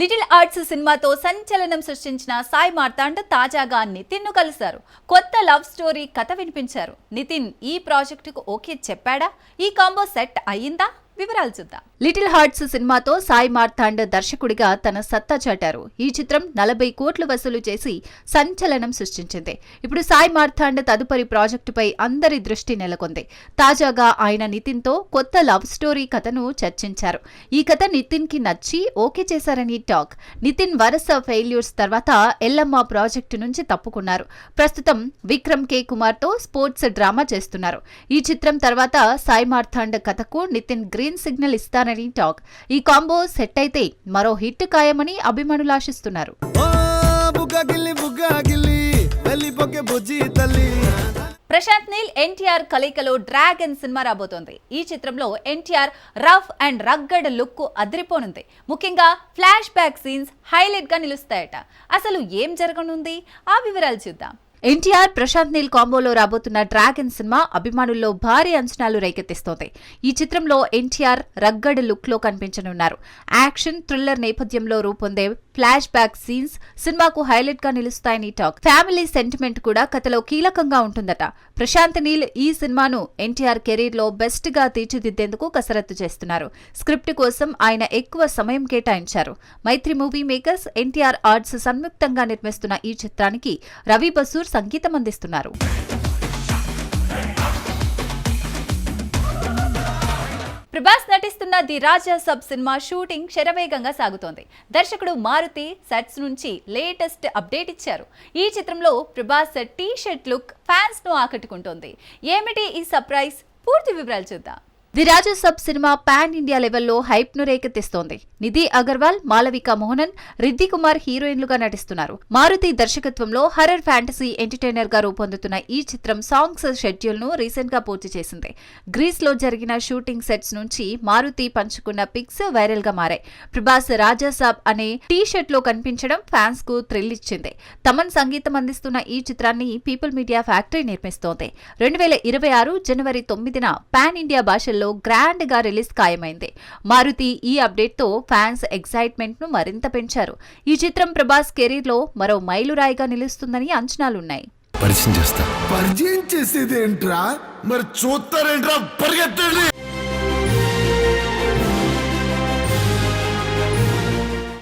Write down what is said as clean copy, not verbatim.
Little arts సినిమాతో సంచలనం సృష్టించిన సాయి మార్తాండ్ తాజాగా నితిన్ ను కలిశారు. కొత్త లవ్ స్టోరీ కథ వినిపించారు. నితిన్ ఈ ప్రాజెక్టుకు ఓకే చెప్పాడా? ఈ కాంబో సెట్ అయ్యిందా? వివరాలు చూద్దాం. లిటిల్ హార్ట్స్ సినిమాతో సాయి మార్తాండ్ దర్శకుడిగా తన సత్తా చాటారు. ఈ చిత్రం 40 కోట్లు వసూలు చేసి సంచలనం సృష్టించింది. ఇప్పుడు సాయి మార్తాండ్ తదుపరి ప్రాజెక్టుపై అందరి దృష్టి నెలకొంది. తాజాగా ఆయన నితిన్ తో కొత్త లవ్ స్టోరీ కథను చర్చించారు. ఈ కథ నితిన్ కి నచ్చి ఓకే చేశారని టాక్. నితిన్ వరుస ఫెయిల్యూర్స్ తర్వాత ఎల్లమ్మ ప్రాజెక్టు నుంచి తప్పుకున్నారు. ప్రస్తుతం విక్రమ్ కే కుమార్ తో స్పోర్ట్స్ డ్రామా చేస్తున్నారు. ఈ చిత్రం తర్వాత సాయి మార్తాండ్ కథకు నితిన్ గ్రీన్ సిగ్నల్ ఇస్తారని టాక్. ఈ కాంబో సెట్ అయితే మరో హిట్ ఖాయమని అభిమానులు ఆశిస్తున్నారు. ప్రశాంత్ నీల్ ఎన్టీఆర్ కలయికలో డ్రాగన్ సినిమా రాబోతోంది. ఈ చిత్రంలో NTR rough and rugged look అదిరిపోనుంది. ముఖ్యంగా ఫ్లాష్ బ్యాక్ సీన్స్ హైలైట్ గా నిలుస్తాయట. అసలు ఏం జరగనుంది? ఆ వివరాలు చూద్దాం. ఎన్టీఆర్ ప్రశాంత్ నీల్ కాంబోలో రాబోతున్న డ్రాగన్ సినిమా అభిమానుల్లో భారీ అంచనాలు రేకెత్తిస్తోంది. ఈ చిత్రంలో ఎన్టీఆర్ రగ్గడ్ లుక్ లో కనిపించనున్నారు. యాక్షన్ థ్రిల్లర్ నేపథ్యంలో రూపొందే ఫ్లాష్ బ్యాక్ సీన్స్ సినిమాకు హైలైట్ గా నిలుస్తాయని టాక్. ఫ్యామిలీ సెంటిమెంట్ కూడా కథలో కీలకంగా ఉంటుందట. ప్రశాంత్ నీల్ ఈ సినిమాను ఎన్టీఆర్ కెరీర్ లో బెస్ట్ గా తీర్చిదిద్దేందుకు కసరత్తు చేస్తున్నారు. స్క్రిప్ట్ కోసం ఆయన ఎక్కువ సమయం కేటాయించారు. మైత్రి మూవీ మేకర్స్, ఎన్టీఆర్ ఆర్ట్స్ సంయుక్తంగా నిర్మిస్తున్న ఈ చిత్రానికి రవి బసూర్ సంగీతం అందిస్తున్నారు. ప్రభాస్ నటిస్తున్న the Raja sub cinema shooting శరవేగంగా సాగుతోంది. దర్శకుడు మారుతి సెట్స్ నుంచి లేటెస్ట్ అప్డేట్ ఇచ్చారు. ఈ చిత్రంలో Prabhas T shirt look fans ను ఆకట్టుకుంటోంది. ఏమిటి ఈ సర్ప్రైజ్? పూర్తి వివరాలు చూద్దాం. The Raja sub cinema pan India లెవెల్లో హైప్ ను రేకెత్తిస్తోంది. నిధి అగర్వాల్, మాలవిక మోహనన్, రిద్ది కుమార్ హీరోయిన్లుగా నటిస్తున్నారు. మారుతి దర్శకత్వంలో హర్రర్ ఫ్యాంటసీ ఎంటర్టైనర్ గా రూపొందుతున్న ఈ చిత్రం సాంగ్స్ షెడ్యూల్ ను రీసెంట్ గా పూర్తి చేసింది. గ్రీస్ లో జరిగిన షూటింగ్ సెట్స్ నుంచి మారుతి పంచుకున్న పిక్స్ వైరల్ గా మారాయి. ప్రభాస్ రాజా సాబ్ అనే టీ షర్ట్ లో కనిపించడం ఫ్యాన్స్ కు థ్రిల్ ఇచ్చింది. తమన్ సంగీతం అందిస్తున్న ఈ చిత్రాన్ని పీపుల్ మీడియా ఫ్యాక్టరీ నిర్మిస్తోంది. 2026 జనవరి 9న పాన్ ఇండియా భాషల్లో గ్రాండ్ గా రిలీజ్ ఖాయమైంది. మారుతి ఈ అప్డేట్ తో ఫ్యాన్స్ ఎక్సైట్మెంట్ ను మరింత పెంచారు. ఈ చిత్రం ప్రభాస్ కెరీర్ లో మరో మైలురాయిగా నిలుస్తుందని అంచనాలున్నాయి. పరిచయం చేసేదేంట్రా, మరి చూస్తారేంట్రా, పరిగెత్తండి.